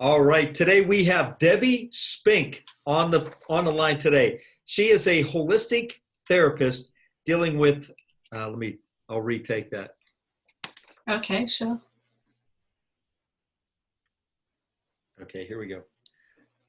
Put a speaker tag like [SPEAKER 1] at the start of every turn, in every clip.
[SPEAKER 1] All right. Today we have Debbie Spink on the line today. She is a holistic therapist dealing with. I'll retake that.
[SPEAKER 2] Okay, sure.
[SPEAKER 1] Okay, here we go.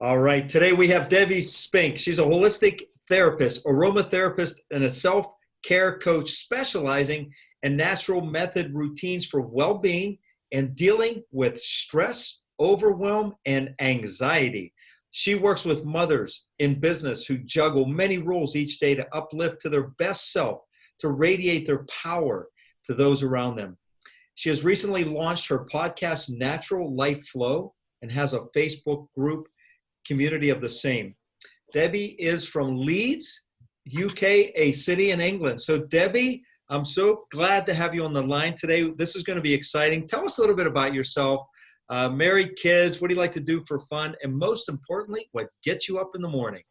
[SPEAKER 1] All right. Today we have Debbie Spink. She's a holistic therapist, aromatherapist, and a self-care coach specializing in natural method routines for well-being and dealing with stress, overwhelm, and anxiety. She works with mothers in business who juggle many roles each day to uplift to their best self, to radiate their power to those around them. She has recently launched her podcast, Natural Life Flow, and has a Facebook group community of the same. Debbie is from Leeds, UK, a city in England. So Debbie, I'm so glad to have you on the line today. This is going to be exciting. Tell us a little bit about yourself. Married, kids, what do you like to do for fun? And most importantly, what gets you up in the morning?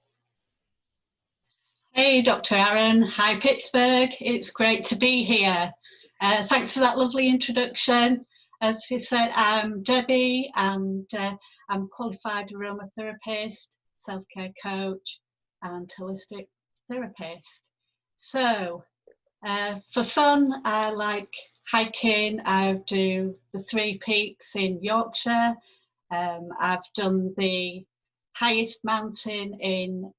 [SPEAKER 2] Hey, Dr. Aaron. Hi, Pittsburgh. It's great to be here. Thanks for that lovely introduction. As you said, I'm Debbie, and I'm qualified aromatherapist, self-care coach, and holistic therapist. So, for fun, I like hiking. I do the 3 peaks in Yorkshire. I've done the highest mountain in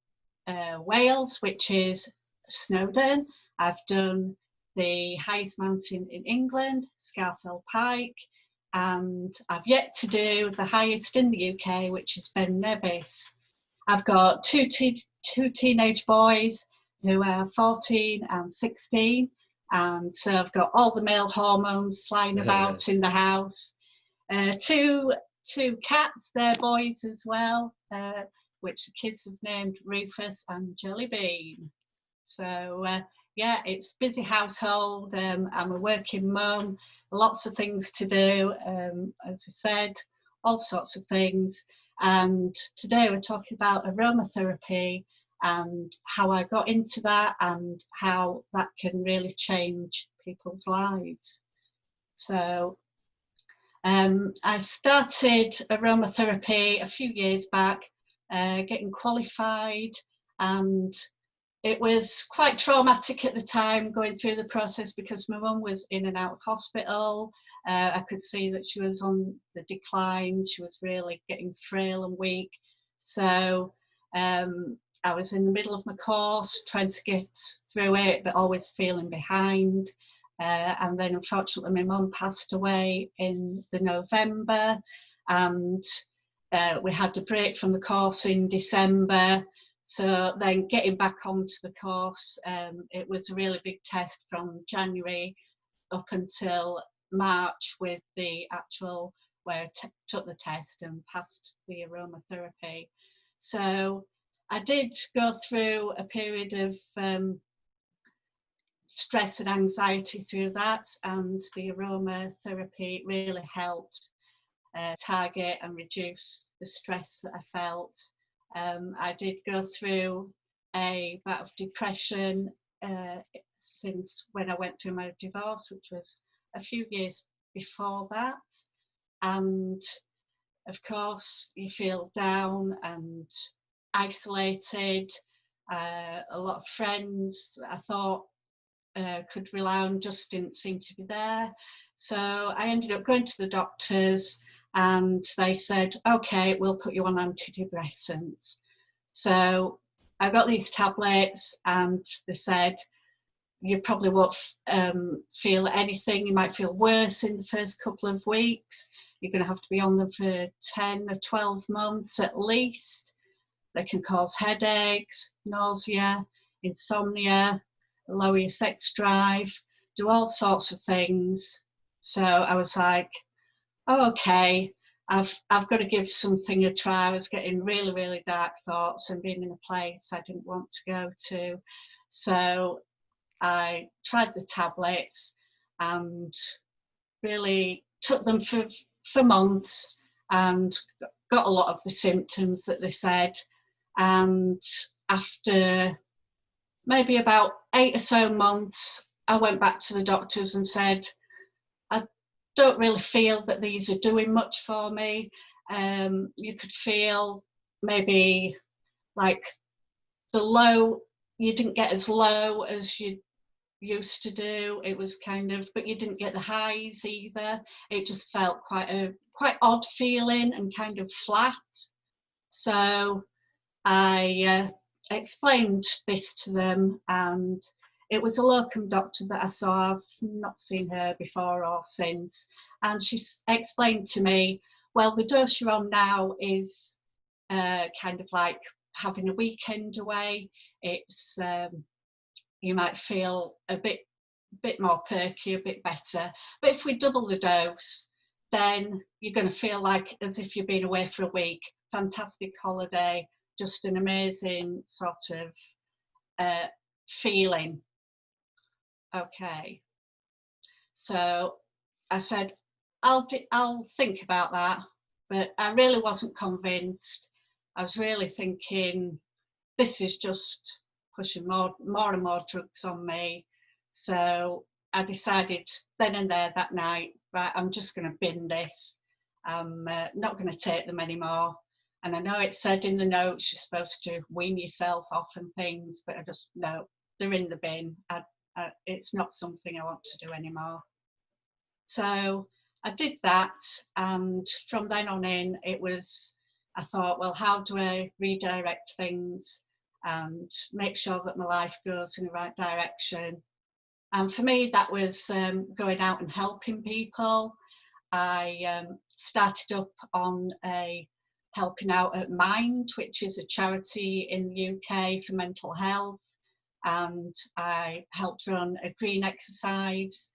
[SPEAKER 2] Wales, which is Snowdon. I've done the highest mountain in England, Scafell Pike, and I've yet to do the highest in the UK, which is Ben Nevis. I've got two teenage boys who are 14 and 16, and so I've got all the male hormones flying about in the house. Two cats, they're boys as well, which the kids have named Rufus and Jellybean. So yeah, it's a busy household. I'm a working mum, lots of things to do, as I said, all sorts of things. And today we're talking about aromatherapy and how I got into that and how that can really change people's lives. So I started aromatherapy a few years back, getting qualified, and it was quite traumatic at the time going through the process because my mum was in and out of hospital. I could see that she was on the decline. She was really getting frail and weak. So I was in the middle of my course trying to get through it, but always feeling behind. And then unfortunately my mum passed away in the November, and we had a break from the course in December. So then getting back onto the course, it was a really big test from January up until March with the actual, where I took the test and passed the aromatherapy. So I did go through a period of stress and anxiety through that, and the aromatherapy really helped target and reduce the stress that I felt. I did go through a bout of depression since when I went through my divorce, which was a few years before that. And of course, you feel down and isolated. A lot of friends I thought could rely on just didn't seem to be there. So I ended up going to the doctors, and they said, okay, we'll put you on antidepressants. So I got these tablets, and they said, you probably won't feel anything. You might feel worse in the first couple of weeks. You're going to have to be on them for 10 or 12 months at least. They can cause headaches, nausea, insomnia, lower your sex drive, do all sorts of things. So I was like, oh, okay, I've got to give something a try. I was getting really, really dark thoughts and being in a place I didn't want to go to. So I tried the tablets and really took them for months and got a lot of the symptoms that they said. And after maybe about 8 or so months, I went back to the doctors and said, I don't really feel that these are doing much for me. you could feel maybe like the low, you didn't get as low as you used to do. It was kind of, but you didn't get the highs either. It just felt quite odd feeling and kind of flat. So I explained this to them, and it was a locum doctor that I saw. I've not seen her before or since, and she explained to me, well, the dose you're on now is kind of like having a weekend away. It's you might feel a bit more perky, a bit better, but if we double the dose, then you're going to feel like as if you've been away for a week. Fantastic holiday, just an amazing sort of feeling. Okay, so I said, I'll think about that, but I really wasn't convinced. I was really thinking, this is just pushing more and more drugs on me. So I decided then and there that night, right, I'm just going to bin this. I'm not going to take them anymore. And I know it said in the notes you're supposed to wean yourself off and things, but I just, no, they're in the bin. It's not something I want to do anymore. So I did that, and from then on in, I thought, well, how do I redirect things and make sure that my life goes in the right direction? And for me, that was going out and helping people. I started up on a helping out at Mind, which is a charity in the UK for mental health. And I helped run a green exercise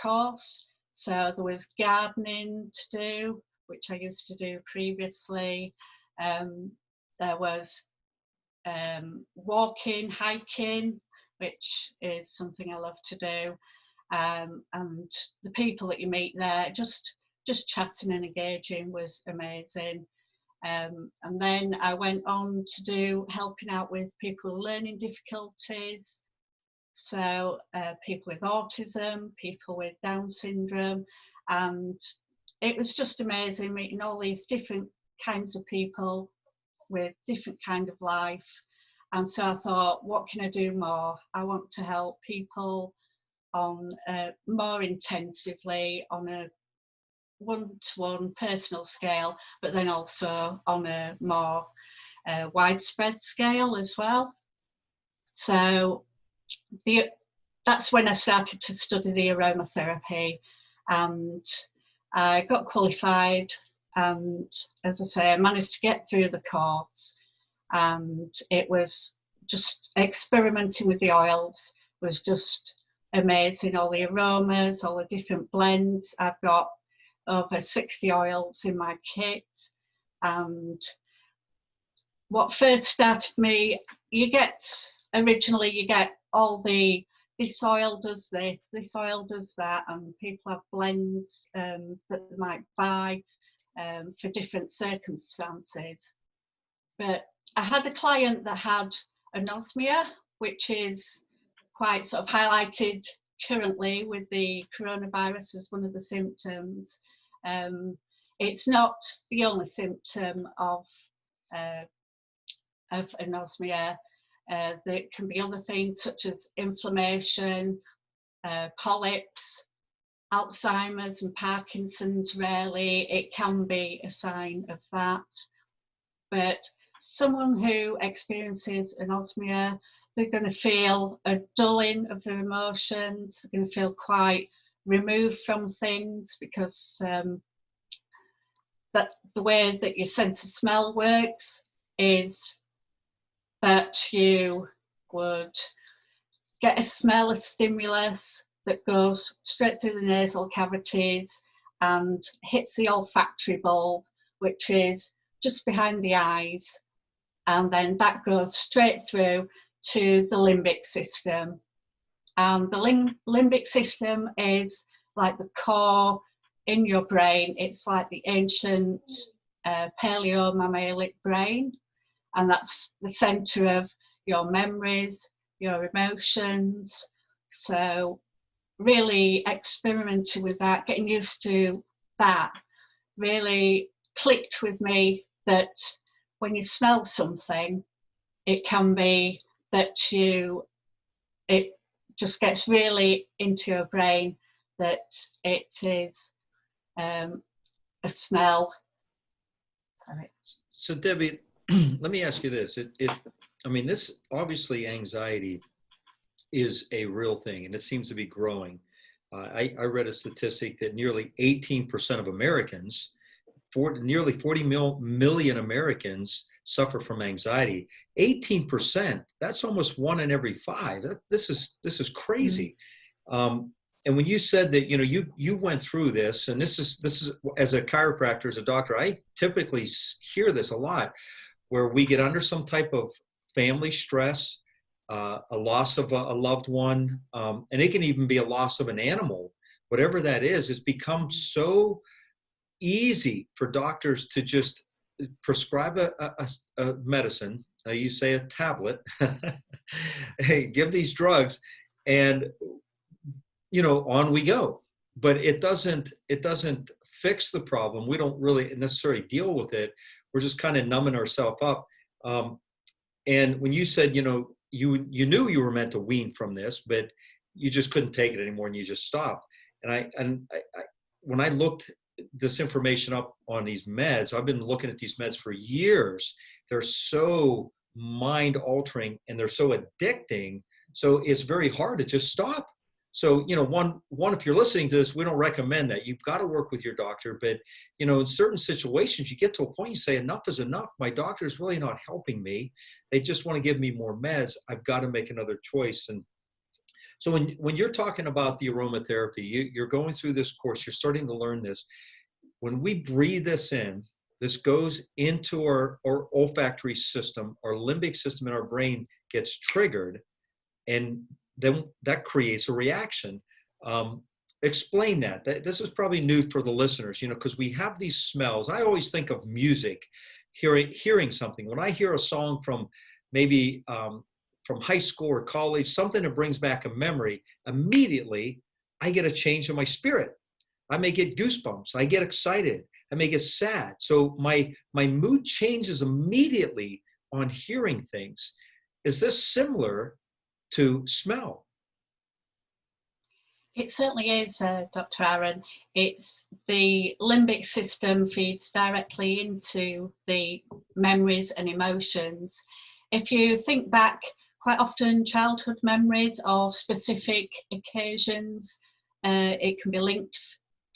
[SPEAKER 2] course. So there was gardening to do, which I used to do previously. There was walking, hiking, which is something I love to do. And the people that you meet there, just chatting and engaging was amazing. And then I went on to do helping out with people with learning difficulties. So people with autism, people with Down syndrome, and it was just amazing meeting all these different kinds of people with different kind of life. And so I thought, what can I do more? I want to help people on more intensively on a one-to-one personal scale, but then also on a more widespread scale as well. So that's when I started to study the aromatherapy, and I got qualified, and as I say, I managed to get through the course, and it was just experimenting with the oils was just amazing. All the aromas, all the different blends. I've got over 60 oils in my kit, and what first started me, originally you get all this oil does this oil does that, and people have blends that they might buy for different circumstances. But I had a client that had anosmia, which is quite sort of highlighted currently with the coronavirus as one of the symptoms. It's not the only symptom of anosmia. There can be other things such as inflammation, polyps, Alzheimer's and Parkinson's. Rarely it can be a sign of that. But someone who experiences anosmia, they're going to feel a dulling of their emotions. They're going to feel quite removed from things because that the way that your sense of smell works is that you would get a smell of stimulus that goes straight through the nasal cavities and hits the olfactory bulb, which is just behind the eyes, and then that goes straight through to the limbic system. And the limbic system is like the core in your brain. It's like the ancient paleo-mammalian brain, and that's the center of your memories, your emotions. So really experimenting with that, getting used to that, really clicked with me that when you smell something, it can be that it just gets really into your brain that it is a smell. Sorry.
[SPEAKER 1] So Debbie, let me ask you this. I mean, this obviously anxiety is a real thing, and it seems to be growing. I read a statistic that nearly 18% of Americans, nearly 40 million Americans suffer from anxiety. 18%, that's almost 1 in every 5. This is crazy. And when you said that, you went through this, and this is as a chiropractor, as a doctor, I typically hear this a lot, where we get under some type of family stress, a loss of a loved one, and it can even be a loss of an animal. Whatever that is, it's become so easy for doctors to just prescribe a medicine. You say a tablet. Hey, give these drugs, and on we go. But it doesn't fix the problem. We don't really necessarily deal with it. We're just kind of numbing ourselves up. And when you said, you knew you were meant to wean from this, but you just couldn't take it anymore, and you just stopped. And I when I looked this information up on these meds, I've been looking at these meds for years. They're so mind altering and they're so addicting. So it's very hard to just stop. So, one, if you're listening to this, we don't recommend that. You've got to work with your doctor. But, in certain situations, you get to a point, you say, enough is enough. My doctor's really not helping me. They just want to give me more meds. I've got to make another choice. And so when you're talking about the aromatherapy, you're going through this course, you're starting to learn this. When we breathe this in, this goes into our olfactory system, our limbic system in our brain gets triggered, and then that creates a reaction. Explain that. This is probably new for the listeners, because we have these smells. I always think of music, hearing something. When I hear a song from maybe from high school or college, something that brings back a memory, immediately I get a change in my spirit. I may get goosebumps. I get excited. I may get sad. So my mood changes immediately on hearing things. Is this similar to smell?
[SPEAKER 2] It certainly is, Dr. Aaron. It's the limbic system feeds directly into the memories and emotions. If you think back, quite often childhood memories or specific occasions, it can be linked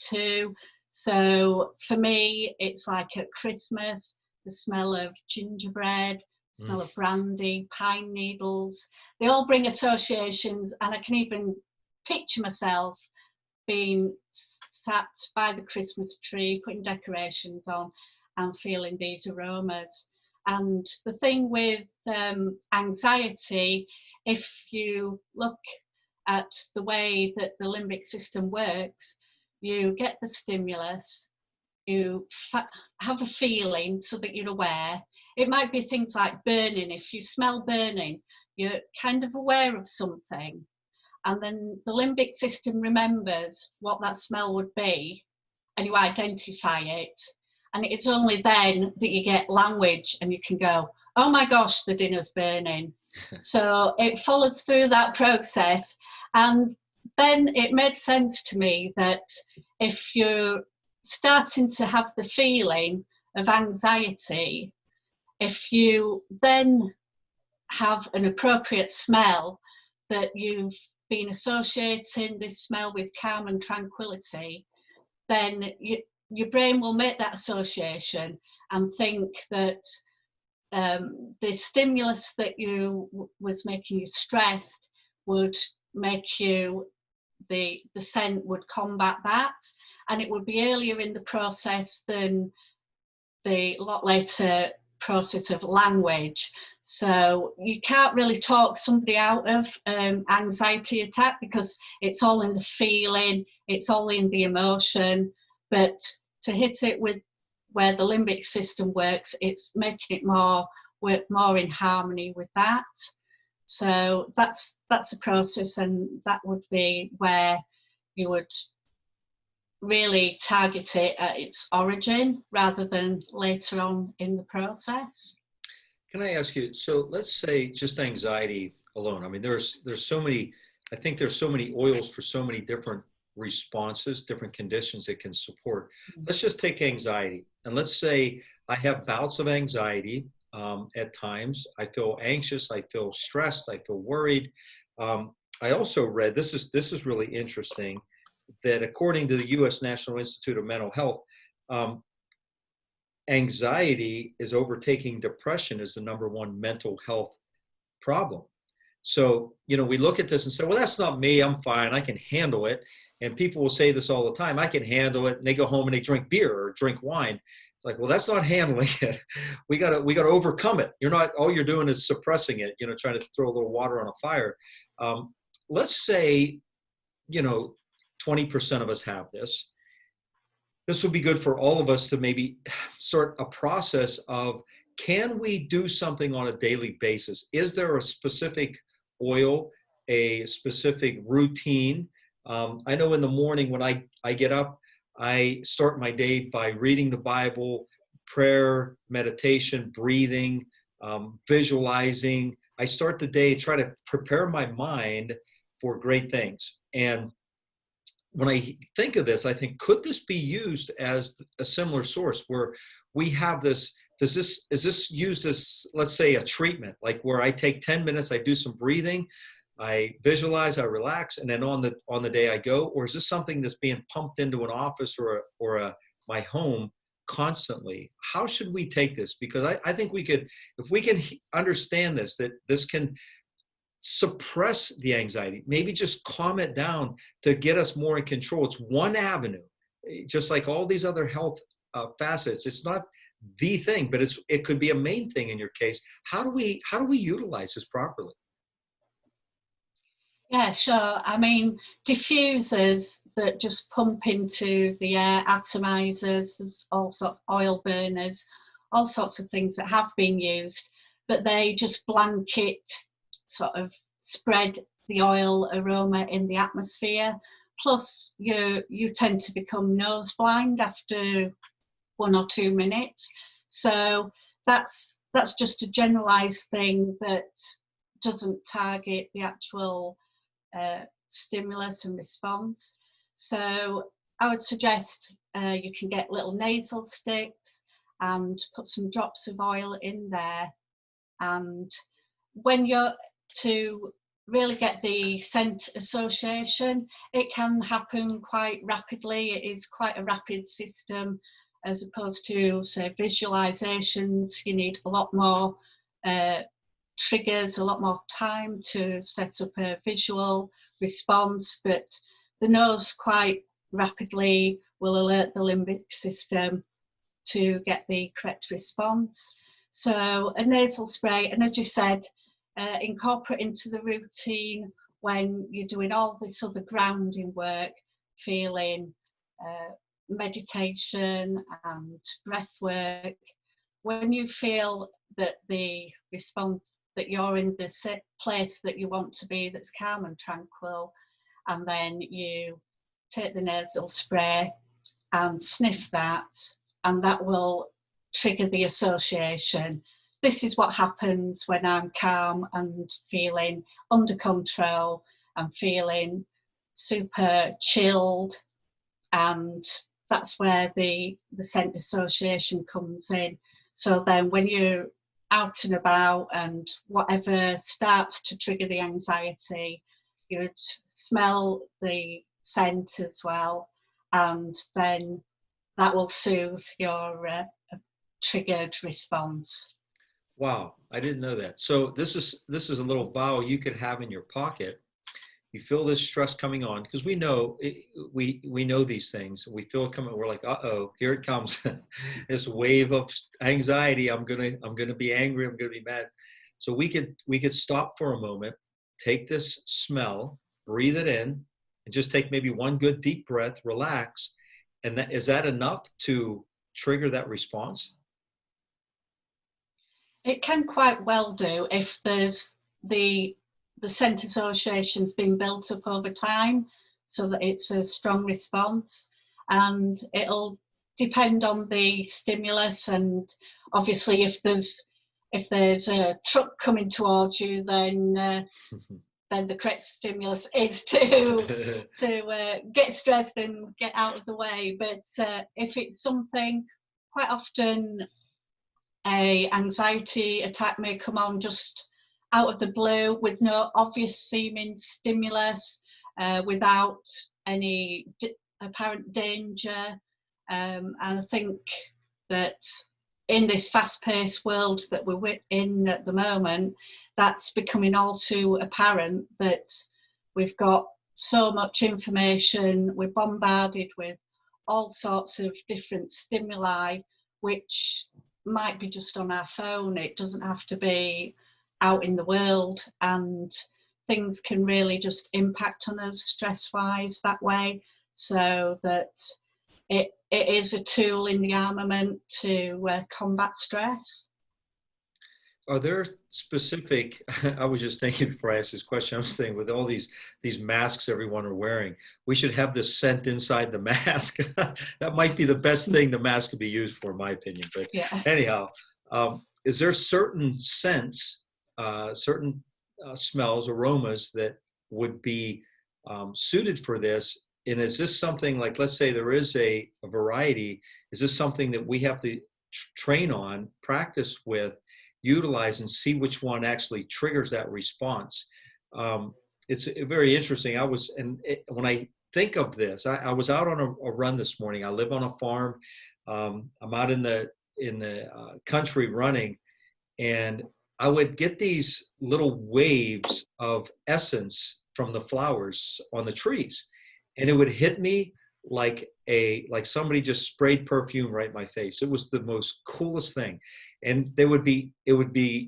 [SPEAKER 2] to. So for me, it's like at Christmas, the smell of gingerbread, smell of brandy, pine needles, they all bring associations, and I can even picture myself being sat by the Christmas tree, putting decorations on and feeling these aromas. And the thing with anxiety, if you look at the way that the limbic system works, you get the stimulus, you have a feeling so that you're aware. It might be things like burning. If you smell burning, you're kind of aware of something. And then the limbic system remembers what that smell would be, and you identify it. And it's only then that you get language and you can go, oh my gosh, the dinner's burning. So it follows through that process. And then it made sense to me that if you're starting to have the feeling of anxiety, if you then have an appropriate smell that you've been associating this smell with calm and tranquility, then your brain will make that association and think that the stimulus that was making you stressed would make you, the scent would combat that, and it would be earlier in the process than the lot later process of language. So you can't really talk somebody out of anxiety attack, because it's all in the feeling, it's all in the emotion. But to hit it with where the limbic system works, it's making it work more in harmony with that. So that's a process, and that would be where you would really target it at its origin rather than later on in the process.
[SPEAKER 1] Can I ask you, so let's say just anxiety alone. I mean, there's so many, I think there's so many oils for so many different responses, different conditions it can support. Let's just take anxiety. And let's say I have bouts of anxiety at times. I feel anxious, I feel stressed, I feel worried. I also read, this is really interesting, that according to the U.S. National Institute of Mental Health, anxiety is overtaking depression as the #1 mental health problem. So, we look at this and say, well, that's not me. I'm fine. I can handle it. And people will say this all the time. I can handle it. And they go home and they drink beer or drink wine. It's like, well, that's not handling it. We gotta overcome it. You're not, all you're doing is suppressing it, trying to throw a little water on a fire. Let's say, 20% of us have this. This would be good for all of us to maybe start a process of, can we do something on a daily basis? Is there a specific oil, a specific routine? I know in the morning when I get up, I start my day by reading the Bible, prayer, meditation, breathing, visualizing. I start the day, try to prepare my mind for great things. And when I think of this, I think, could this be used as a similar source where we have this? Is this used as, let's say, a treatment, like where I take 10 minutes, I do some breathing, I visualize, I relax, and then on the day I go? Or is this something that's being pumped into an office or my home constantly? How should we take this? Because I think we could, if we can understand this, that this can suppress the anxiety, maybe just calm it down to get us more in control. It's one avenue, just like all these other health facets. It's not the thing, but it could be a main thing in your case. How do we utilize this properly?
[SPEAKER 2] Yeah, sure. I mean, diffusers that just pump into the air, atomizers, there's all sorts of oil burners, all sorts of things that have been used, but they just blanket, sort of spread the oil aroma in the atmosphere. Plus, you tend to become nose blind after 1 or 2 minutes. So that's just a generalized thing that doesn't target the actual stimulus and response. So I would suggest you can get little nasal sticks and put some drops of oil in there. And when you're to really get the scent association, it can happen quite rapidly. It is quite a rapid system, as opposed to, say, visualizations. You need a lot more triggers, a lot more time to set up a visual response, but the nose quite rapidly will alert the limbic system to get the correct response. So a nasal spray, and as you said, incorporate into the routine when you're doing all this other grounding work, feeling, meditation and breath work. When you feel that the response, that you're in the place that you want to be, that's calm and tranquil, and then you take the nasal spray and sniff that, and that will trigger the association. This is what happens when I'm calm and feeling under control and feeling super chilled, and that's where the scent association comes in. So then when you're out and about and whatever starts to trigger the anxiety, you'd smell the scent as well, and then that will soothe your triggered response.
[SPEAKER 1] Wow, I didn't know that. So this is a little vial you could have in your pocket. You feel this stress coming on, because we know we know these things. We feel it coming. We're like, uh-oh, here it comes. This wave of anxiety. I'm gonna be angry. I'm gonna be mad. So we could stop for a moment, take this smell, breathe it in, and just take maybe one good deep breath, relax. And is that enough to trigger that response?
[SPEAKER 2] It can quite well do if there's the scent association's been built up over time, so that it's a strong response. and it'll depend on the stimulus. And obviously, if there's a truck coming towards you, then the correct stimulus is to get stressed and get out of the way. But if it's something, quite often a anxiety attack may come on just out of the blue with no obvious seeming stimulus, without any apparent danger. And I think that in this fast-paced world that we're in at the moment, that's becoming all too apparent, that we've got so much information, we're bombarded with all sorts of different stimuli, which might be just on our phone. It doesn't have to be out in the world, and things can really just impact on us stress-wise that way. So that it is a tool in the armament to combat stress.
[SPEAKER 1] Are there specific, I was just thinking before I asked this question, I was thinking with all these masks everyone are wearing, we should have this scent inside the mask. That might be the best thing the mask could be used for, in my opinion. But
[SPEAKER 2] Yeah.
[SPEAKER 1] anyhow, is there certain scents, certain smells, aromas that would be suited for this? And is this something like, let's say there is a variety, is this something that we have to train on, practice with, utilize, and see which one actually triggers that response? It's very interesting. When I think of this, I was out on a run this morning. I live on a farm. I'm out in the country running, and I would get these little waves of essence from the flowers on the trees, and it would hit me like somebody just sprayed perfume right in my face. It was the most coolest thing. And it would be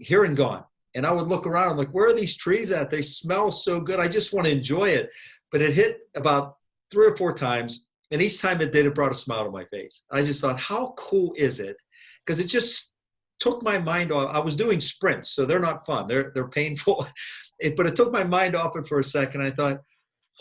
[SPEAKER 1] here and gone. And I would look around, I'm like, where are these trees at? They smell so good. I just want to enjoy it. But it hit about 3 or 4 times. And each time it did, it brought a smile to my face. I just thought, how cool is it? Because it just took my mind off. I was doing sprints, so they're not fun. They're painful. But it took my mind off it for a second. I thought,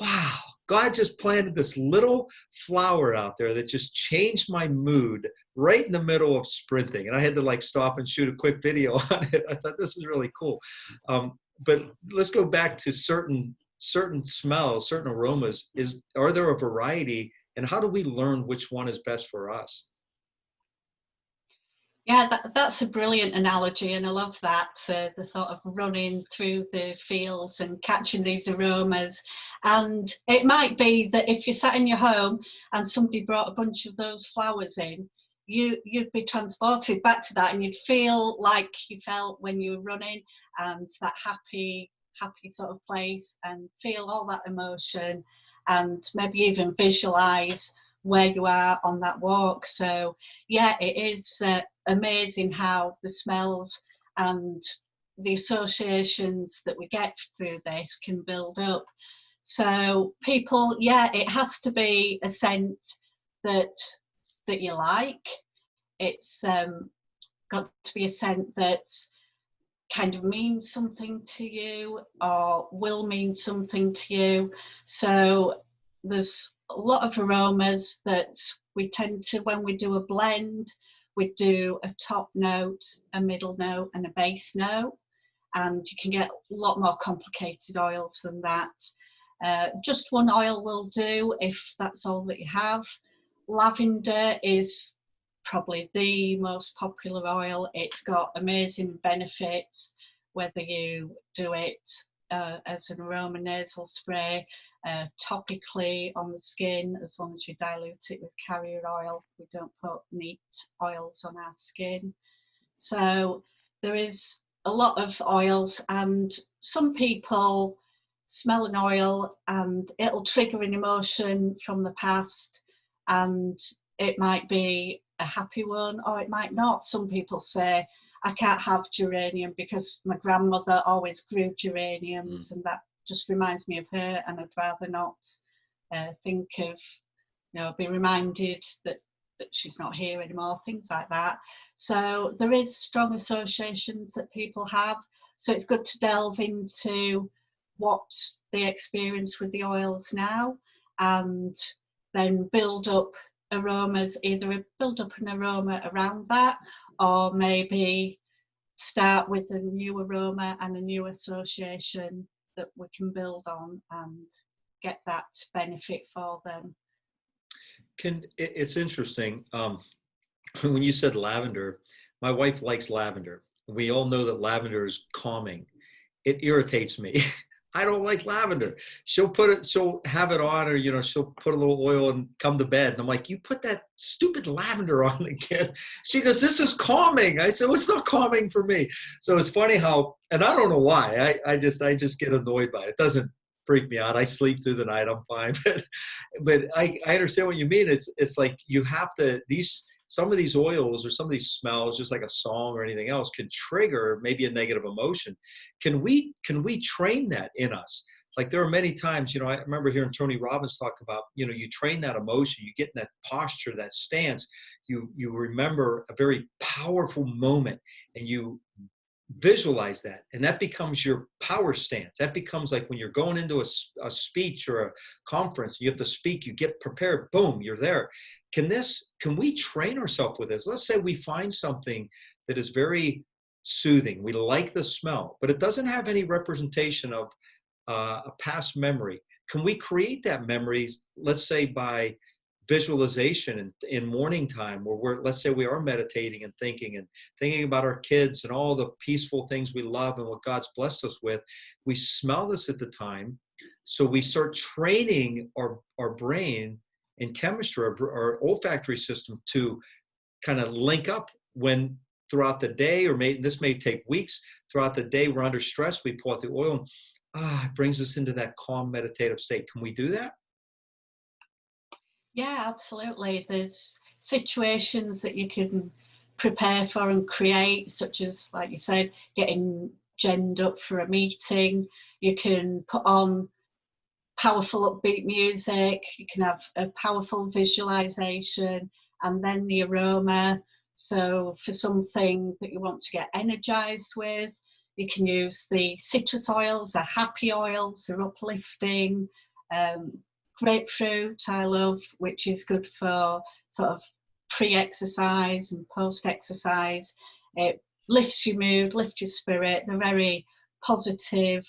[SPEAKER 1] wow, God just planted this little flower out there that just changed my mood right in the middle of sprinting. And I had to stop and shoot a quick video on it. I thought, this is really cool. But let's go back to certain smells, certain aromas. Are there a variety, and how do we learn which one is best for us?
[SPEAKER 2] Yeah, that's a brilliant analogy, and I love that, the thought of running through the fields and catching these aromas. And it might be that if you sat in your home and somebody brought a bunch of those flowers in, you'd be transported back to that, and you'd feel like you felt when you were running, and that happy sort of place, and feel all that emotion, and maybe even visualize where you are on that walk. So yeah, it is amazing how the smells and the associations that we get through this can build up. So people, yeah, it has to be a scent that you like. It's got to be a scent that kind of means something to you, or will mean something to you. So there's a lot of aromas that we tend to, when we do a blend, we do a top note, a middle note, and a base note. And you can get a lot more complicated oils than that. Just one oil will do if that's all that you have. Lavender is probably the most popular oil. It's got amazing benefits, whether you do it as an aroma nasal spray, topically on the skin, as long as you dilute it with carrier oil. We don't put neat oils on our skin. So there is a lot of oils, and some people smell an oil and it'll trigger an emotion from the past, and it might be a happy one or it might not. Some people say, I can't have geranium because my grandmother always grew geraniums, and that just reminds me of her, and I'd rather not think of, be reminded that she's not here anymore, things like that. So there is strong associations that people have. So it's good to delve into what they experience with the oils now, and then build up aromas, either build up an aroma around that, or maybe start with a new aroma and a new association that we can build on and get that benefit for them.
[SPEAKER 1] It's interesting. When you said lavender, my wife likes lavender. We all know that lavender is calming. It irritates me. I don't like lavender. She'll have it on, or, she'll put a little oil and come to bed. And I'm like, you put that stupid lavender on again. She goes, this is calming. I said, well, it's not calming for me. So it's funny how, and I don't know why, I just get annoyed by it. It doesn't freak me out. I sleep through the night. I'm fine. But I understand what you mean. It's like you have to, some of these oils or some of these smells, just like a song or anything else, can trigger maybe a negative emotion. Can we train that in us? Like there are many times, I remember hearing Tony Robbins talk about, you train that emotion, you get in that posture, that stance, you remember a very powerful moment and you visualize that, and that becomes your power stance. That becomes like when you're going into a speech or a conference, you have to speak, you get prepared, boom, you're there. Can we train ourselves with this? Let's say we find something that is very soothing, we like the smell, but it doesn't have any representation of a past memory. Can we create that memories, let's say by visualization in morning time, where let's say we are meditating and thinking about our kids and all the peaceful things we love and what God's blessed us with. We smell this at the time, so we start training our brain and chemistry, our olfactory system, to kind of link up when throughout the day, or this may take weeks, throughout the day we're under stress, we pull out the oil and it brings us into that calm meditative state. Can we do that?
[SPEAKER 2] Yeah, absolutely. There's situations that you can prepare for and create, such as, like you said, getting genned up for a meeting. You can put on powerful upbeat music, you can have a powerful visualization, and then the aroma. So for something that you want to get energized with, you can use the citrus oils. They're happy oils, they're uplifting. Grapefruit I love, which is good for sort of pre-exercise and post-exercise. It lifts your mood, lifts your spirit. They're very positive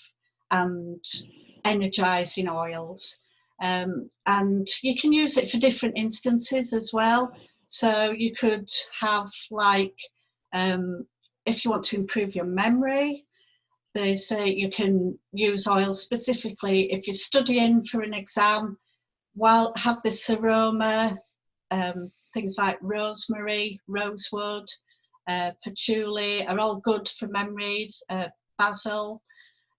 [SPEAKER 2] and energizing oils. And you can use it for different instances as well. So you could have if you want to improve your memory, they say you can use oil specifically if you're studying for an exam. Have this aroma, things like rosemary, rosewood, patchouli are all good for memories. Basil,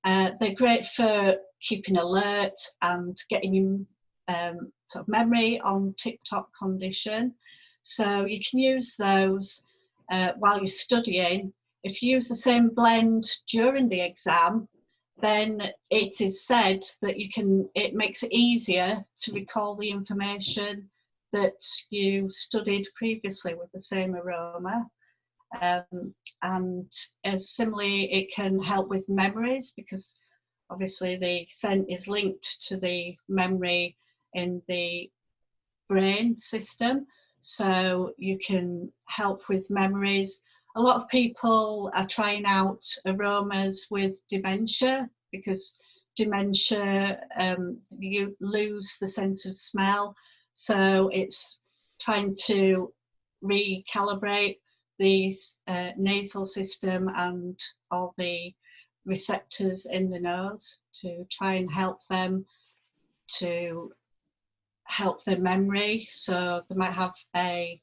[SPEAKER 2] they're great for keeping alert and getting you sort of memory on tip-top condition. So you can use those while you're studying. If you use the same blend during the exam, then it is said that it makes it easier to recall the information that you studied previously with the same aroma. And similarly, it can help with memories, because obviously the scent is linked to the memory in the brain system. So you can help with memories. A lot of people are trying out aromas with dementia, because dementia, you lose the sense of smell. So it's trying to recalibrate the nasal system and all the receptors in the nose to try and help them to help their memory. So they might have a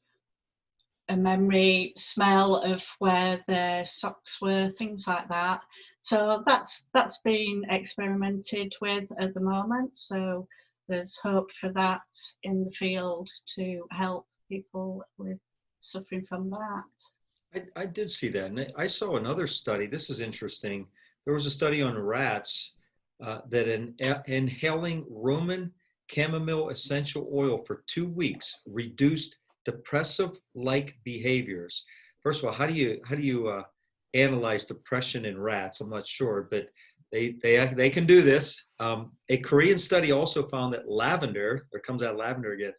[SPEAKER 2] memory smell of where their socks were, things like that. So that's been experimented with at the moment. So there's hope for that in the field to help people with suffering from that.
[SPEAKER 1] I did see that, and I saw another study. This is interesting. There was a study on rats that inhaling Roman chamomile essential oil for 2 weeks reduced depressive-like behaviors. First of all, how do you analyze depression in rats? I'm not sure, but They can do this. A Korean study also found that lavender, there comes that lavender again,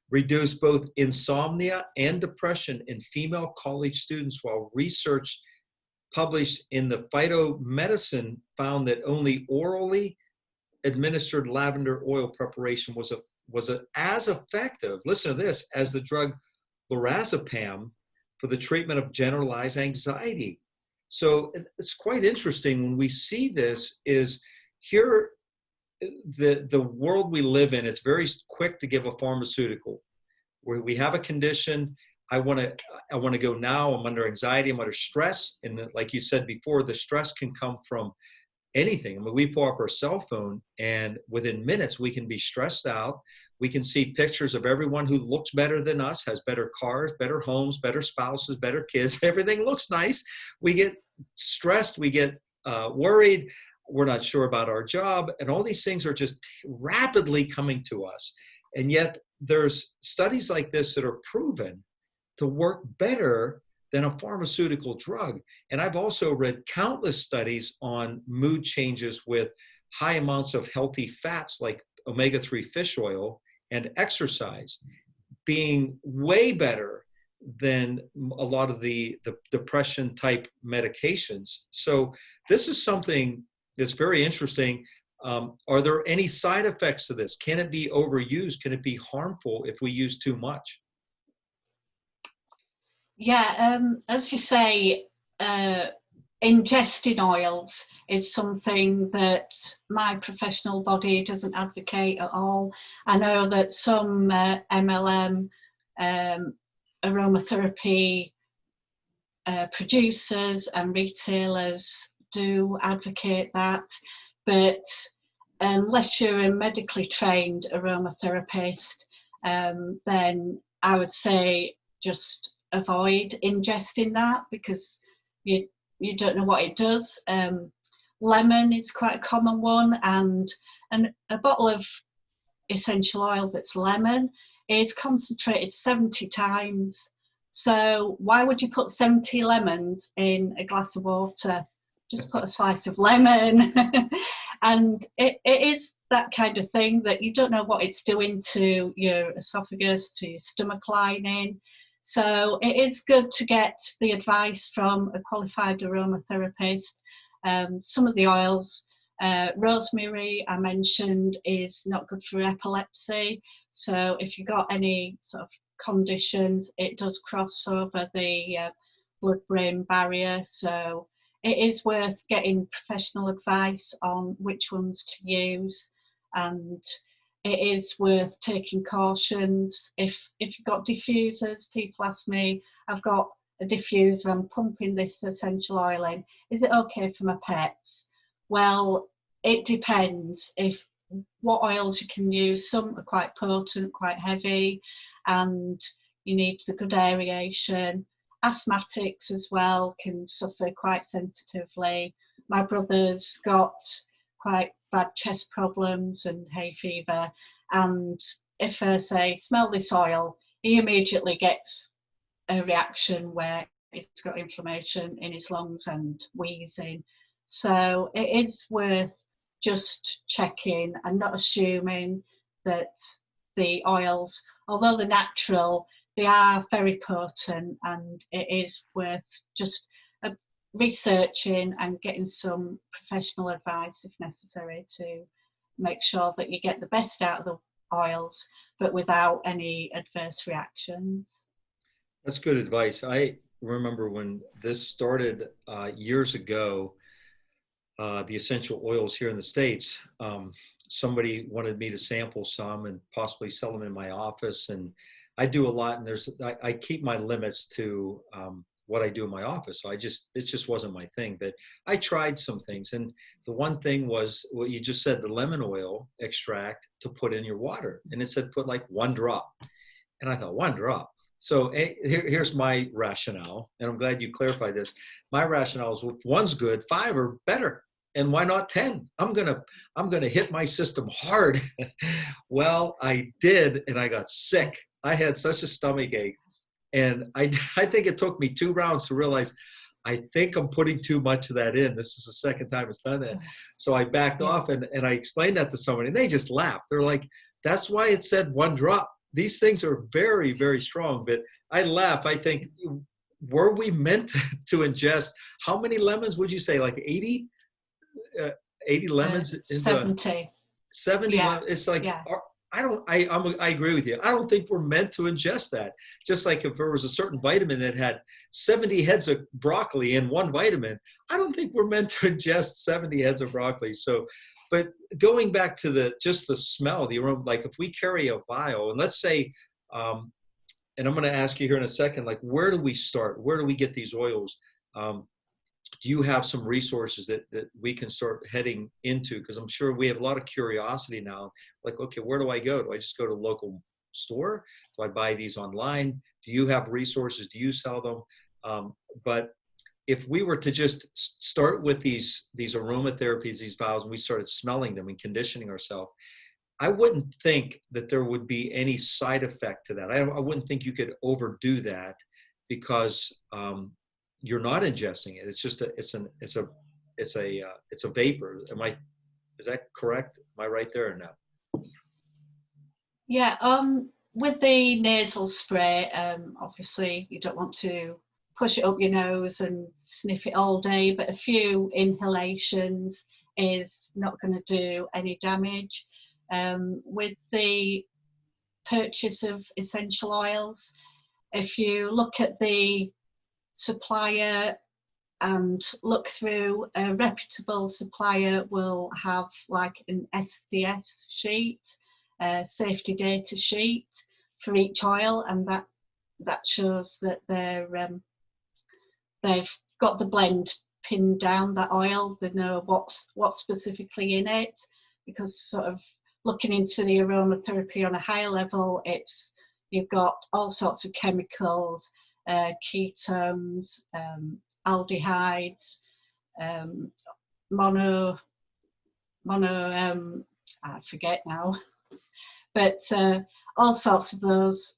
[SPEAKER 1] reduced both insomnia and depression in female college students, while research published in the Phytomedicine found that only orally administered lavender oil preparation was as effective, listen to this, as the drug lorazepam for the treatment of generalized anxiety. So it's quite interesting when we see this is here, the world we live in, it's very quick to give a pharmaceutical. Where we have a condition, I want to go now, I'm under anxiety, I'm under stress. And like you said before, the stress can come from anything. I mean, we pull up our cell phone and within minutes we can be stressed out. We can see pictures of everyone who looks better than us, has better cars, better homes, better spouses, better kids. Everything looks nice. We get stressed, we get worried, we're not sure about our job, and all these things are just rapidly coming to us. And yet there's studies like this that are proven to work better than a pharmaceutical drug. And I've also read countless studies on mood changes with high amounts of healthy fats like omega-3 fish oil and exercise being way better than a lot of the depression type medications. So this is something that's very interesting. Are there any side effects to this? Can it be overused? Can it be harmful if we use too much?
[SPEAKER 2] Yeah, as you say, ingesting oils is something that my professional body doesn't advocate at all. I know that some MLM aromatherapy producers and retailers do advocate that, but unless you're a medically trained aromatherapist, then I would say just avoid ingesting that, because you don't know what it does. Lemon is quite a common one, and a bottle of essential oil that's lemon is concentrated 70 times. So why would you put 70 lemons in a glass of water? Just put a slice of lemon. And it is that kind of thing that you don't know what it's doing to your esophagus, to your stomach lining. So it is good to get the advice from a qualified aromatherapist. Some of the oils, rosemary I mentioned is not good for epilepsy. So if you've got any sort of conditions, it does cross over the blood-brain barrier. So it is worth getting professional advice on which ones to use, and it is worth taking cautions. If you've got diffusers, people ask me, I've got a diffuser, I'm pumping this essential oil in, is it okay for my pets? Well, it depends what oils you can use. Some are quite potent, quite heavy, and you need the good aeration. Asthmatics as well can suffer quite sensitively. My brother's got quite bad chest problems and hay fever, and if I say smell this oil, he immediately gets a reaction where it's got inflammation in his lungs and wheezing. So it is worth just checking and not assuming that the oils, although they're natural, they are very potent, and it is worth just researching and getting some professional advice if necessary to make sure that you get the best out of the oils, but without any adverse reactions.
[SPEAKER 1] That's good advice. I remember when this started years ago, the essential oils here in the States, somebody wanted me to sample some and possibly sell them in my office. And I do a lot, and I keep my limits to what I do in my office. So it just wasn't my thing, but I tried some things. And the one thing was what you just said, the lemon oil extract to put in your water. And it said, put like 1 drop. And I thought, 1 drop. So here's my rationale. And I'm glad you clarified this. My rationale is, well, 1's good, 5 are better. And why not 10? I'm gonna hit my system hard. Well, I did, and I got sick. I had such a stomach ache. And I think it took me 2 rounds to realize I think I'm putting too much of that in. This is the second time it's done that. So I backed off and I explained that to somebody and they just laughed. They're like, that's why it said 1 drop. These things are very, very strong. But I laugh. I think, were we meant to ingest, how many lemons would you say? Like 80? 80 lemons into
[SPEAKER 2] 70.
[SPEAKER 1] 70 lemons. It's like, I agree with you. I don't think we're meant to ingest that. Just like if there was a certain vitamin that had 70 heads of broccoli in one vitamin, I don't think we're meant to ingest 70 heads of broccoli. So, but going back to just the smell, the aroma, like if we carry a vial, and let's say, and I'm going to ask you here in a second, like, where do we start? Where do we get these oils? Do you have some resources that we can start heading into? Because I'm sure we have a lot of curiosity now. Like, okay, where do I go? Do I just go to a local store? Do I buy these online? Do you have resources? Do you sell them? But if we were to just start with these aromatherapies, these vials, and we started smelling them and conditioning ourselves, I wouldn't think that there would be any side effect to that. I wouldn't think you could overdo that because you're not ingesting it. It's just it's a vapor. Is that correct? Am I right there or no?
[SPEAKER 2] Yeah. With the nasal spray, obviously you don't want to push it up your nose and sniff it all day, but a few inhalations is not going to do any damage. With the purchase of essential oils, if you look at the supplier and look through, a reputable supplier will have like an SDS sheet, safety data sheet for each oil, and that shows that they've got the blend pinned down, that oil. They know what's specifically in it, because sort of looking into the aromatherapy on a higher level, you've got all sorts of chemicals, ketones, aldehydes, I forget now, but all sorts of those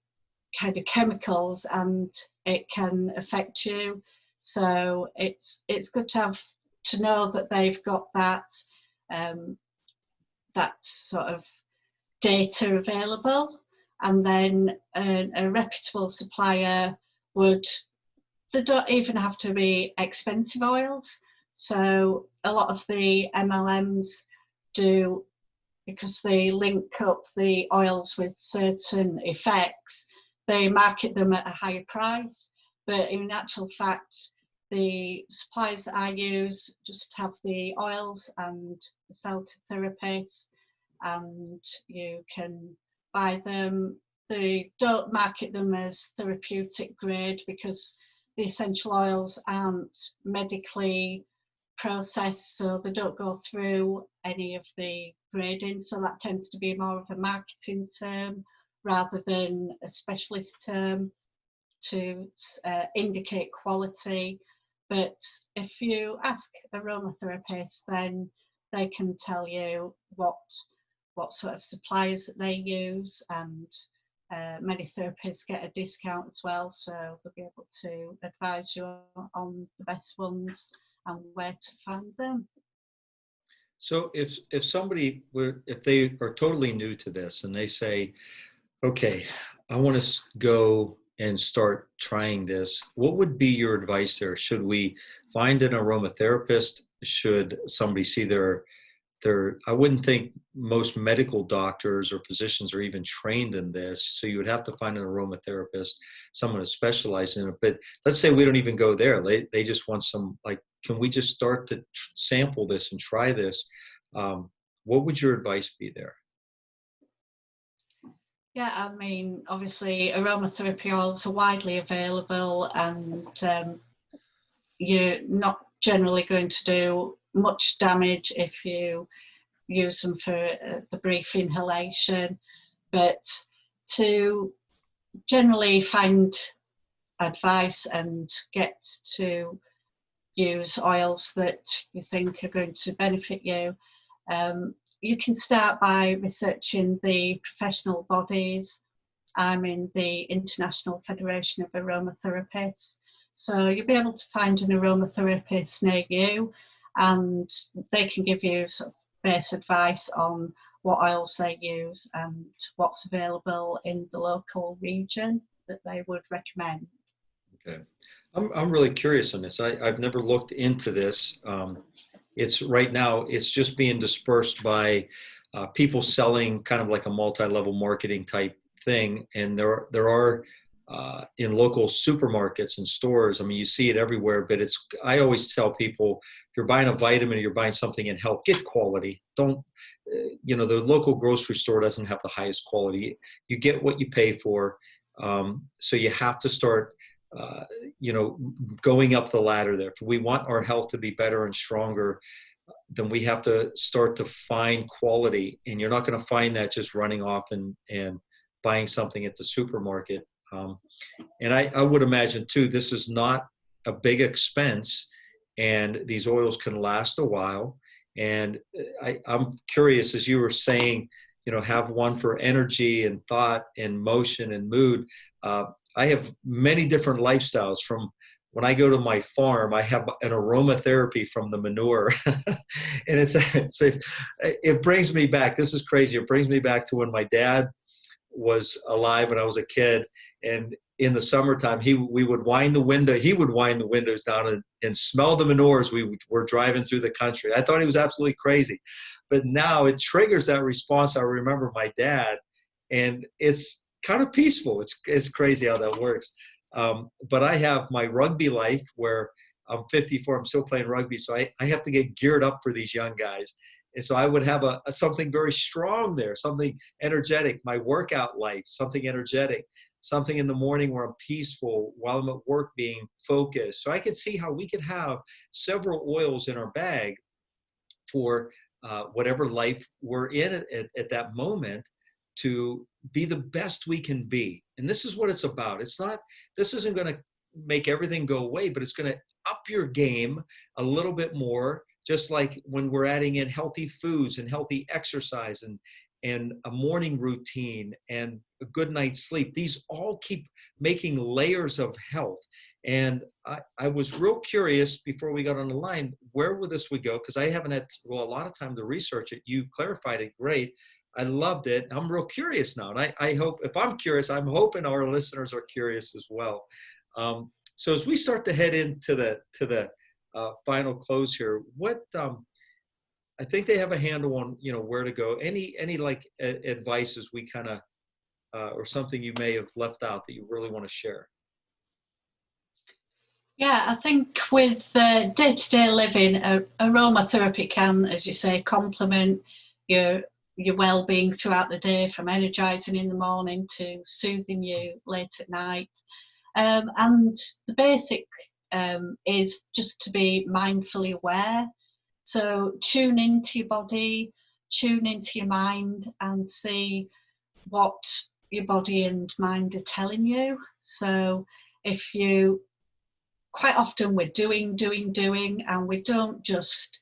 [SPEAKER 2] kind of chemicals, and it can affect you. So it's good to know that they've got that sort of data available, and then a reputable supplier they don't even have to be expensive oils. So a lot of the MLMs do, because they link up the oils with certain effects, they market them at a higher price. But in actual fact, the suppliers that I use just have the oils and sell to therapists, and you can buy them. They don't market them as therapeutic grade because the essential oils aren't medically processed, so they don't go through any of the grading. So that tends to be more of a marketing term rather than a specialist term to indicate quality. But if you ask aromatherapists, then they can tell you what sort of suppliers that they use, and many therapists get a discount as well, so they'll be able to advise you on the best ones and where to find them.
[SPEAKER 1] So if somebody if they are totally new to this and they say, okay, I want to go and start trying this, what would be your advice there? Should we find an aromatherapist? Should somebody see I wouldn't think most medical doctors or physicians are even trained in this. So you would have to find an aromatherapist, someone who specializes in it. But let's say we don't even go there. They just want can we just start to sample this and try this? What would your advice be there?
[SPEAKER 2] Yeah, I mean, obviously aromatherapy oils are widely available, and you're not generally going to do much damage if you use them for the brief inhalation. But to generally find advice and get to use oils that you think are going to benefit you, you can start by researching the professional bodies. I'm in the International Federation of Aromatherapists, So you'll be able to find an aromatherapist near you, and they can give you sort of base advice on what oils they use and what's available in the local region that they would recommend.
[SPEAKER 1] Okay. I'm really curious on this. I've never looked into this. It's right now, it's just being dispersed by people selling kind of like a multi-level marketing type thing. And there are in local supermarkets and stores. I mean, you see it everywhere, but I always tell people, if you're buying a vitamin or you're buying something in health, get quality. Don't, the local grocery store doesn't have the highest quality. You get what you pay for. So you have to start, uh, going up the ladder there. If we want our health to be better and stronger, then we have to start to find quality. And you're not going to find that just running off and buying something at the supermarket. And I would imagine too, this is not a big expense, and these oils can last a while. And I'm curious, as you were saying, have one for energy and thought and motion and mood. I have many different lifestyles. From when I go to my farm, I have an aromatherapy from the manure. And it brings me back. This is crazy. It brings me back to when my dad was alive when I was a kid. And in the summertime, he would wind the windows down and smell the manure as we were driving through the country. I thought he was absolutely crazy. But now it triggers that response. I remember my dad, and it's kind of peaceful. It's crazy how that works. But I have my rugby life where I'm 54. I'm still playing rugby. So I have to get geared up for these young guys. And so I would have something very strong there, something energetic, my workout life, something energetic, something in the morning where I'm peaceful while I'm at work being focused. So I could see how we could have several oils in our bag for whatever life we're in at that moment, to be the best we can be. And this is what it's about. This isn't going to make everything go away, but it's going to up your game a little bit more, just like when we're adding in healthy foods and healthy exercise and a morning routine and a good night's sleep. These all keep making layers of health. And I was real curious before we got on the line, where would this would go? Because I haven't had a lot of time to research it. You clarified it great. I loved it. I'm real curious now. And I hope, if I'm curious, I'm hoping our listeners are curious as well. So as we start to head into the final close here, what I think they have a handle on, where to go. Any like advice as we kind of or something you may have left out that you really want to share?
[SPEAKER 2] Yeah, I think with day-to-day living, aromatherapy can, as you say, complement your well-being throughout the day, from energizing in the morning to soothing you late at night. And the basic is just to be mindfully aware. So tune into your body, tune into your mind, and see what your body and mind are telling you. So if you, quite often we're doing, and we don't just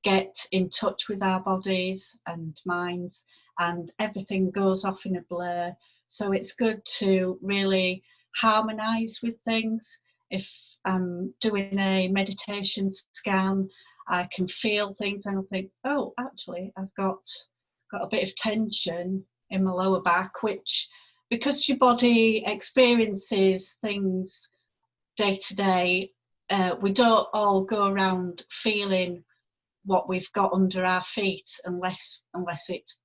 [SPEAKER 2] get in touch with our bodies and minds, and everything goes off in a blur. So it's good to really harmonize with things. If I'm doing a meditation scan, I can feel things and I think, oh, actually, I've got a bit of tension in my lower back, which, because your body experiences things day to day, we don't all go around feeling what we've got under our feet unless it's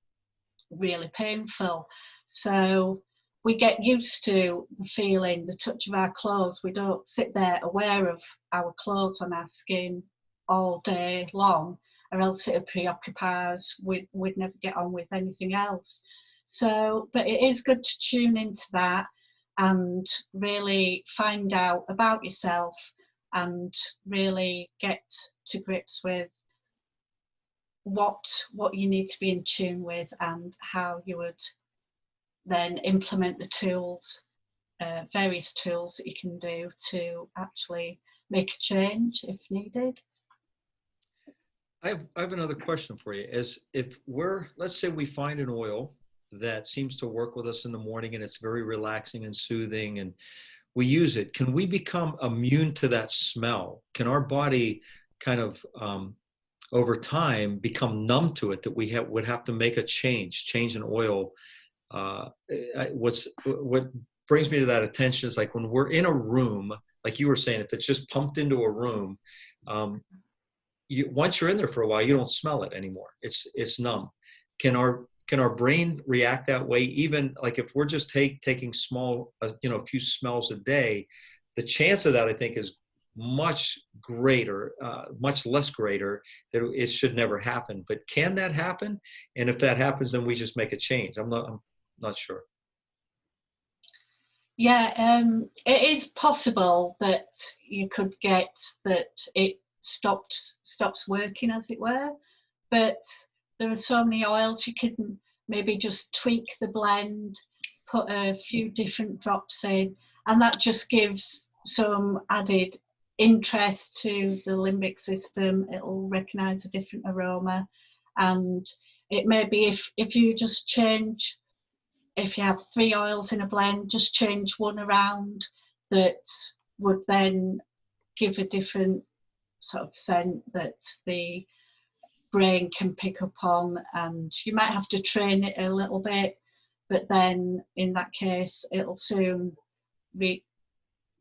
[SPEAKER 2] really painful. So we get used to feeling the touch of our clothes. We don't sit there aware of our clothes on our skin all day long, or else it would preoccupy us. We'd never get on with anything else. So, but it is good to tune into that and really find out about yourself and really get to grips with what you need to be in tune with, and how you would then implement the tools, various tools that you can do to actually make a change if needed.
[SPEAKER 1] I have another question for you. Let's say we find an oil that seems to work with us in the morning and it's very relaxing and soothing, and we use it, can we become immune to that smell? Can our body kind of over time become numb to it, that we would have to make a change an oil? What brings me to that attention is like when we're in a room, like you were saying, if it's just pumped into a room, once you're in there for a while, you don't smell it anymore. It's numb. Can our brain react that way? Even like if we're just taking small, a few smells a day, the chance of that, I think, is much greater, much less greater, that it should never happen. But can that happen? And if that happens, then we just make a change. I'm not sure.
[SPEAKER 2] Yeah, it is possible that you could get that it stops working, as it were, but there are so many oils. You can maybe just tweak the blend, put a few different drops in, and that just gives some added interest to the limbic system. It'll recognize a different aroma, and it may be if you just change, if you have 3 oils in a blend, just change one around, that would then give a different sort of scent that the brain can pick up on. And you might have to train it a little bit, but then in that case it'll soon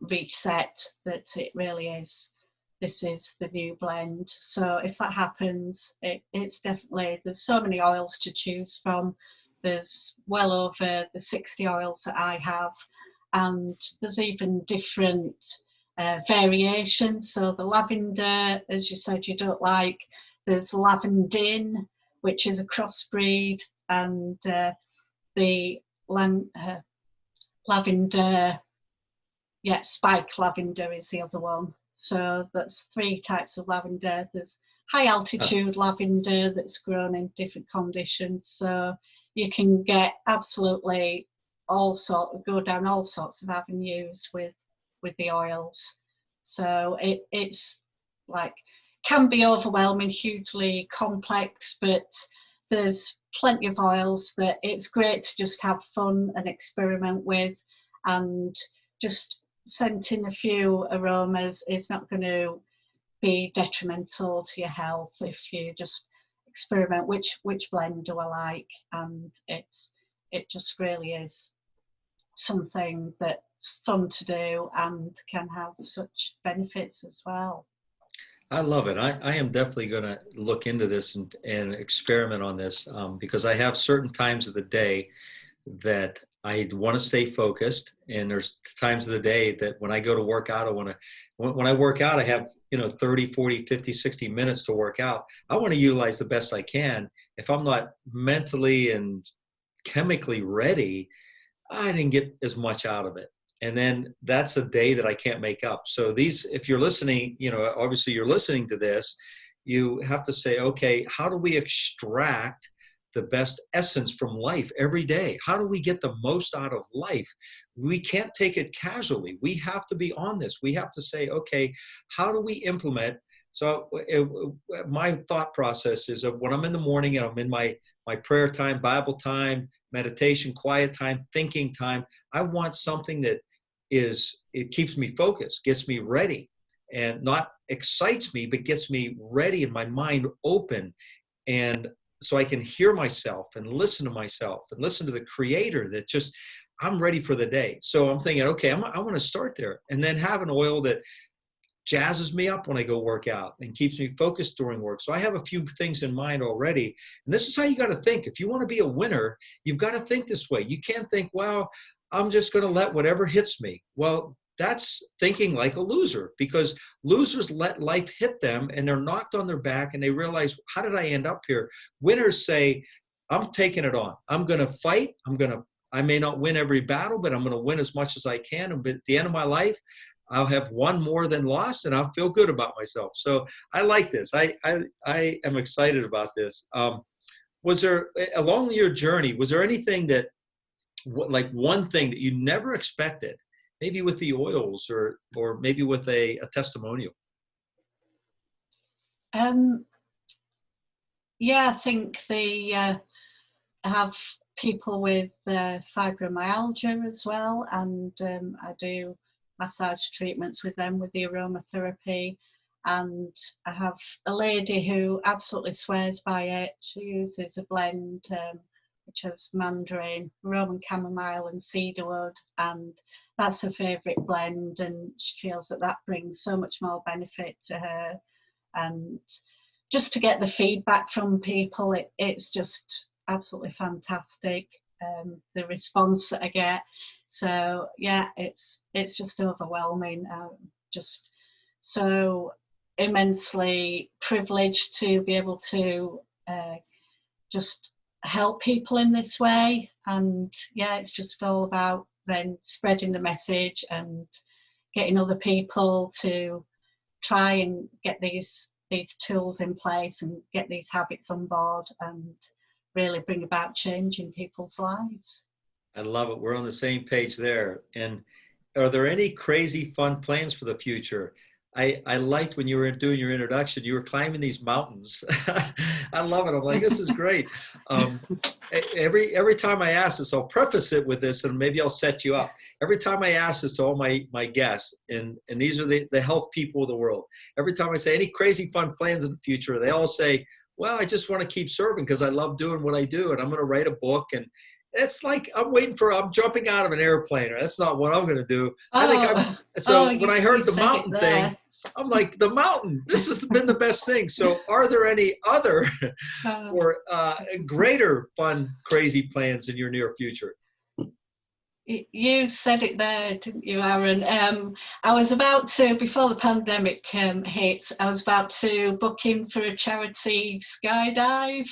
[SPEAKER 2] reset that it really is, this is the new blend. So if that happens, it's definitely, there's so many oils to choose from. There's well over the 60 oils that I have, and there's even different variations. So the lavender, as you said, you don't like, there's lavendin, which is a crossbreed, and the lavender, spike lavender is the other one. So that's 3 types of lavender. There's high altitude lavender that's grown in different conditions. So you can get absolutely go down all sorts of avenues with the oils. So it's like, can be overwhelming, hugely complex, but there's plenty of oils that it's great to just have fun and experiment with, and just scenting a few aromas is not going to be detrimental to your health if you just experiment which blend do I like, and it just really is something that's fun to do and can have such benefits as well.
[SPEAKER 1] I love it. I am definitely going to look into this and experiment on this, because I have certain times of the day that I want to stay focused, and there's times of the day that when I go to work out, when I work out, I have 30, 40, 50, 60 minutes to work out. I want to utilize the best I can. If I'm not mentally and chemically ready, I didn't get as much out of it. And then that's a day that I can't make up. So if you're listening, obviously you're listening to this, you have to say, okay, how do we extract the best essence from life every day? How do we get the most out of life? We can't take it casually. We have to be on this. We have to say, okay, how do we implement? So my thought process is when I'm in the morning and I'm in my prayer time, Bible time, meditation, quiet time, thinking time, I want something that it keeps me focused, gets me ready, and not excites me, but gets me ready and my mind open. And so I can hear myself and listen to myself and listen to the creator that just, I'm ready for the day. So I'm thinking, okay, I want to start there, and then have an oil that jazzes me up when I go work out and keeps me focused during work. So I have a few things in mind already. And this is how you got to think. If you want to be a winner, you've got to think this way. You can't think, well, I'm just going to let whatever hits me. Well, that's thinking like a loser, because losers let life hit them and they're knocked on their back and they realize, how did I end up here? Winners say, I'm taking it on. I'm going to fight. I may not win every battle, but I'm going to win as much as I can. And at the end of my life, I'll have won more than lost, and I'll feel good about myself. So I like this. I am excited about this. Was there, along your journey, was there anything that, like one thing that you never expected, maybe with the oils or maybe with a testimonial?
[SPEAKER 2] Yeah, I think I have people with fibromyalgia as well, and I do massage treatments with them with the aromatherapy. And I have a lady who absolutely swears by it. She uses a blend which has mandarin, Roman chamomile and cedarwood, and that's her favourite blend, and she feels that that brings so much more benefit to her. And just to get the feedback from people, it's just absolutely fantastic, the response that I get. So yeah, it's just overwhelming. Just so immensely privileged to be able to just help people in this way. And yeah, it's just all about then spreading the message and getting other people to try and get these tools in place and get these habits on board and really bring about change in people's lives.
[SPEAKER 1] I love it. We're on the same page there. And are there any crazy fun plans for the future? I liked when you were doing your introduction, you were climbing these mountains. I love it. I'm like, this is great. Every time I ask this, I'll preface it with this, and maybe I'll set you up. Every time I ask this to all my guests, and these are the health people of the world. Every time I say any crazy fun plans in the future, they all say, well, I just want to keep serving because I love doing what I do, and I'm going to write a book. And it's like I'm jumping out of an airplane. That's not what I'm going to do. When I heard the mountain thing, I'm like, the mountain, this has been the best thing. So are there any other or greater fun, crazy plans in your near future?
[SPEAKER 2] You said it there, didn't you, Aaron? I was about to, before the pandemic hit, I was about to book in for a charity skydive.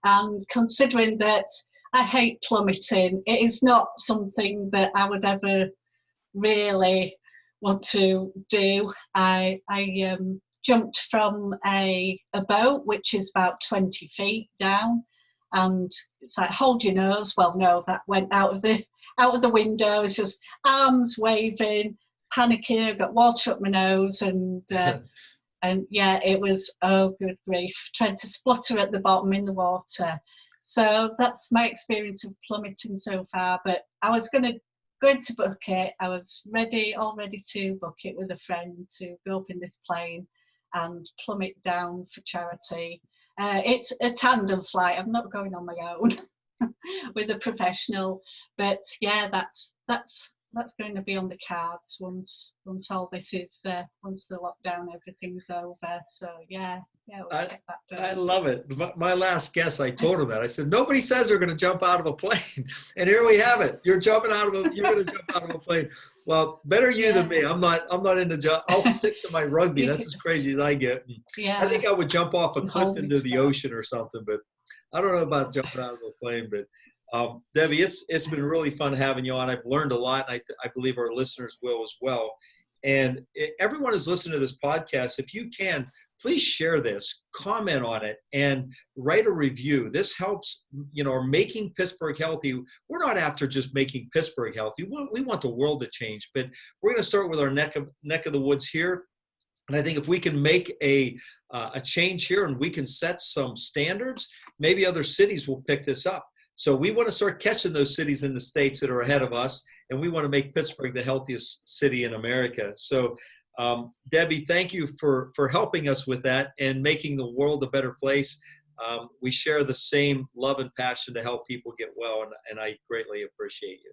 [SPEAKER 2] And considering that I hate plummeting, it is not something that I would ever really want to do. I jumped from a boat, which is about 20 feet down, and it's like, hold your nose. Well, no, that went out of the window. It's just arms waving, panicking. I got water up my nose, and yeah, it was, oh good grief, trying to splutter at the bottom in the water. So that's my experience of plummeting so far. But I was going to book it. I was all ready to book it with a friend to go up in this plane and plummet down for charity. It's a tandem flight. I'm not going on my own with a professional. But yeah, that's going to be on the cards once all this is once the lockdown, everything's over. So yeah, we'll get that done.
[SPEAKER 1] I love it. My last guest, I told him that. I said, nobody says they're going to jump out of a plane, and here we have it. You're going to jump out of a plane. Well, better you than me. I'm not into I'll stick to my rugby. That's as crazy as I get.
[SPEAKER 2] Yeah.
[SPEAKER 1] I think I would jump off a cliff into the ocean or something, but I don't know about jumping out of a plane. But Debbie, it's been really fun having you on. I've learned a lot, and I believe our listeners will as well. And everyone who's listening to this podcast, if you can, please share this, comment on it, and write a review. This helps, making Pittsburgh healthy. We're not after just making Pittsburgh healthy. We want the world to change, but we're going to start with our neck of the woods here. And I think if we can make a change here and we can set some standards, maybe other cities will pick this up. So we want to start catching those cities in the States that are ahead of us, and we want to make Pittsburgh the healthiest city in America. So Debbie, thank you for helping us with that and making the world a better place. We share the same love and passion to help people get well, and I greatly appreciate you.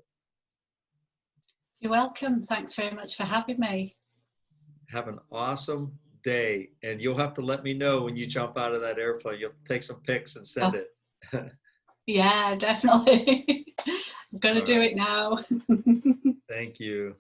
[SPEAKER 2] You're welcome. Thanks very much for having me.
[SPEAKER 1] Have an awesome day, and you'll have to let me know when you jump out of that airplane. You'll take some pics and send it.
[SPEAKER 2] Yeah, definitely. I'm going to do it now.
[SPEAKER 1] Thank you.